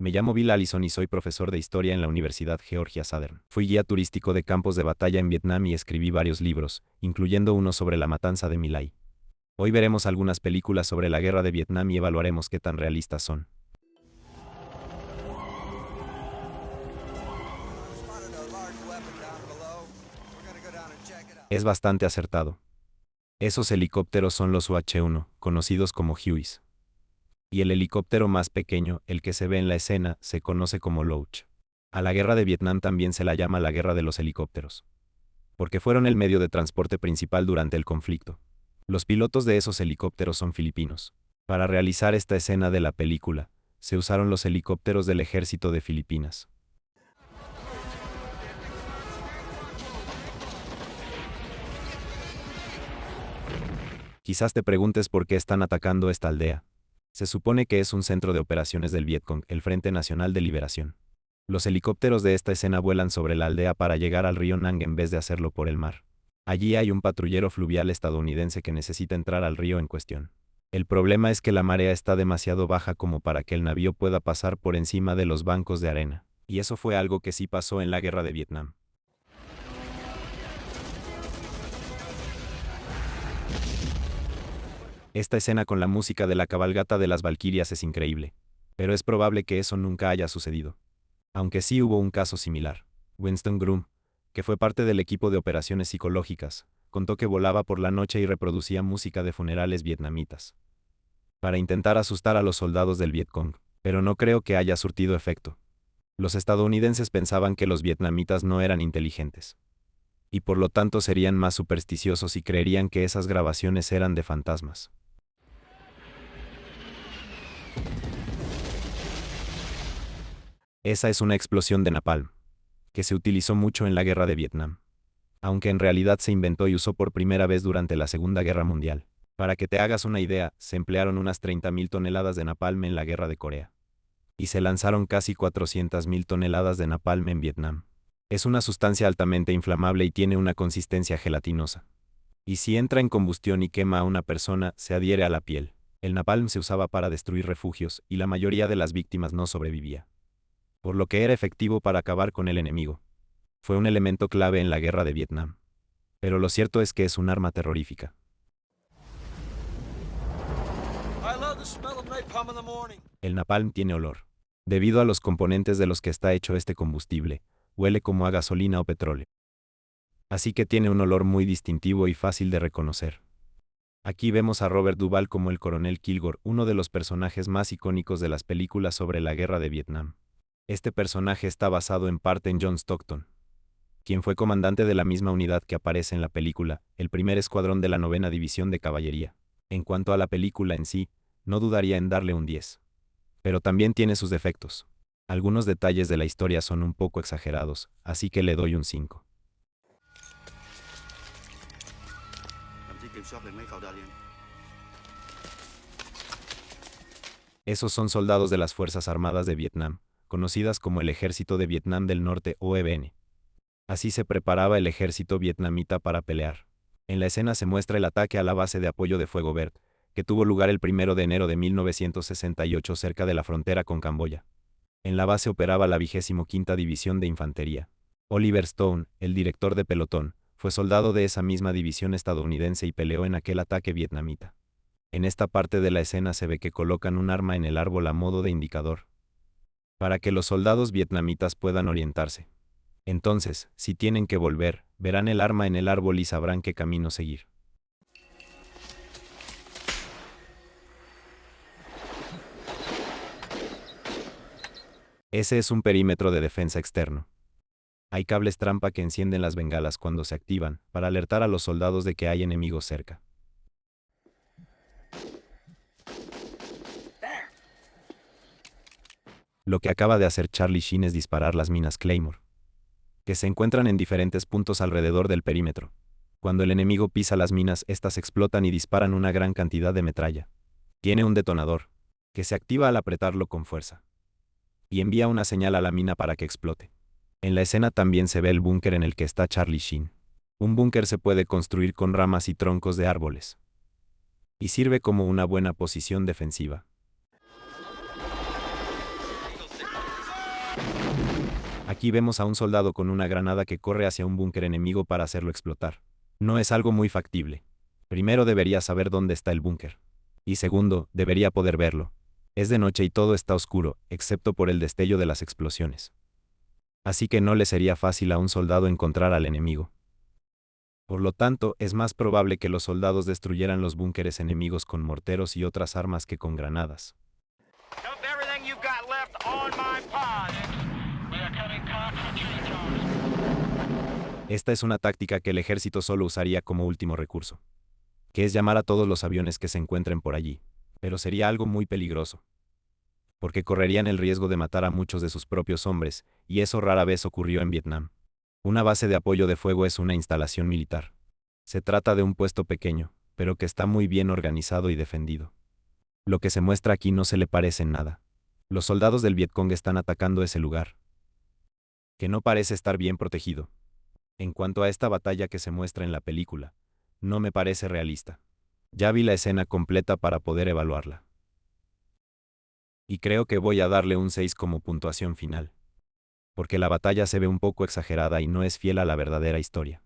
Me llamo Bill Allison y soy profesor de historia en la Universidad Georgia Southern. Fui guía turístico de campos de batalla en Vietnam y escribí varios libros, incluyendo uno sobre la matanza de My Lai. Hoy veremos algunas películas sobre la guerra de Vietnam y evaluaremos qué tan realistas son. Es bastante acertado. Esos helicópteros son los UH-1, conocidos como Hueys. Y el helicóptero más pequeño, el que se ve en la escena, se conoce como Loach. A la guerra de Vietnam también se la llama la guerra de los helicópteros, porque fueron el medio de transporte principal durante el conflicto. Los pilotos de esos helicópteros son filipinos. Para realizar esta escena de la película, se usaron los helicópteros del ejército de Filipinas. Quizás te preguntes por qué están atacando esta aldea. Se supone que es un centro de operaciones del Vietcong, el Frente Nacional de Liberación. Los helicópteros de esta escena vuelan sobre la aldea para llegar al río Nang en vez de hacerlo por el mar. Allí hay un patrullero fluvial estadounidense que necesita entrar al río en cuestión. El problema es que la marea está demasiado baja como para que el navío pueda pasar por encima de los bancos de arena. Y eso fue algo que sí pasó en la guerra de Vietnam. Esta escena con la música de la cabalgata de las Valquirias es increíble. Pero es probable que eso nunca haya sucedido. Aunque sí hubo un caso similar. Winston Groom, que fue parte del equipo de operaciones psicológicas, contó que volaba por la noche y reproducía música de funerales vietnamitas para intentar asustar a los soldados del Vietcong, pero no creo que haya surtido efecto. Los estadounidenses pensaban que los vietnamitas no eran inteligentes, y por lo tanto serían más supersticiosos y creerían que esas grabaciones eran de fantasmas. Esa es una explosión de napalm, que se utilizó mucho en la guerra de Vietnam, aunque en realidad se inventó y usó por primera vez durante la Segunda Guerra Mundial. Para que te hagas una idea, se emplearon unas 30.000 toneladas de napalm en la guerra de Corea. Y se lanzaron casi 400.000 toneladas de napalm en Vietnam. Es una sustancia altamente inflamable y tiene una consistencia gelatinosa. Y si entra en combustión y quema a una persona, se adhiere a la piel. El napalm se usaba para destruir refugios, y la mayoría de las víctimas no sobrevivía, por lo que era efectivo para acabar con el enemigo. Fue un elemento clave en la guerra de Vietnam. Pero lo cierto es que es un arma terrorífica. El napalm tiene olor. Debido a los componentes de los que está hecho este combustible, huele como a gasolina o petróleo. Así que tiene un olor muy distintivo y fácil de reconocer. Aquí vemos a Robert Duvall como el coronel Kilgore, uno de los personajes más icónicos de las películas sobre la guerra de Vietnam. Este personaje está basado en parte en John Stockton, quien fue comandante de la misma unidad que aparece en la película, el primer escuadrón de la 9ª División de Caballería. En cuanto a la película en sí, no dudaría en darle un 10. Pero también tiene sus defectos. Algunos detalles de la historia son un poco exagerados, así que le doy un 5. Esos son soldados de las Fuerzas Armadas de Vietnam, conocidas como el Ejército de Vietnam del Norte o EVN. Así se preparaba el ejército vietnamita para pelear. En la escena se muestra el ataque a la base de apoyo de fuego Bert, que tuvo lugar el 1 de enero de 1968 cerca de la frontera con Camboya. En la base operaba la 25ª División de Infantería. Oliver Stone, el director de pelotón, fue soldado de esa misma división estadounidense y peleó en aquel ataque vietnamita. En esta parte de la escena se ve que colocan un arma en el árbol a modo de indicador, para que los soldados vietnamitas puedan orientarse. Entonces, si tienen que volver, verán el arma en el árbol y sabrán qué camino seguir. Ese es un perímetro de defensa externo. Hay cables trampa que encienden las bengalas cuando se activan, para alertar a los soldados de que hay enemigos cerca. Lo que acaba de hacer Charlie Sheen es disparar las minas Claymore, que se encuentran en diferentes puntos alrededor del perímetro. Cuando el enemigo pisa las minas, estas explotan y disparan una gran cantidad de metralla. Tiene un detonador, que se activa al apretarlo con fuerza, y envía una señal a la mina para que explote. En la escena también se ve el búnker en el que está Charlie Sheen. Un búnker se puede construir con ramas y troncos de árboles, y sirve como una buena posición defensiva. Aquí vemos a un soldado con una granada que corre hacia un búnker enemigo para hacerlo explotar. No es algo muy factible. Primero debería saber dónde está el búnker. Y segundo, debería poder verlo. Es de noche y todo está oscuro, excepto por el destello de las explosiones. Así que no le sería fácil a un soldado encontrar al enemigo. Por lo tanto, es más probable que los soldados destruyeran los búnkeres enemigos con morteros y otras armas que con granadas. Esta es una táctica que el ejército solo usaría como último recurso, que es llamar a todos los aviones que se encuentren por allí. Pero sería algo muy peligroso, porque correrían el riesgo de matar a muchos de sus propios hombres, y eso rara vez ocurrió en Vietnam. Una base de apoyo de fuego es una instalación militar. Se trata de un puesto pequeño, pero que está muy bien organizado y defendido. Lo que se muestra aquí no se le parece en nada. Los soldados del Vietcong están atacando ese lugar, que no parece estar bien protegido. En cuanto a esta batalla que se muestra en la película, no me parece realista. Ya vi la escena completa para poder evaluarla. Y creo que voy a darle un 6 como puntuación final. Porque la batalla se ve un poco exagerada y no es fiel a la verdadera historia.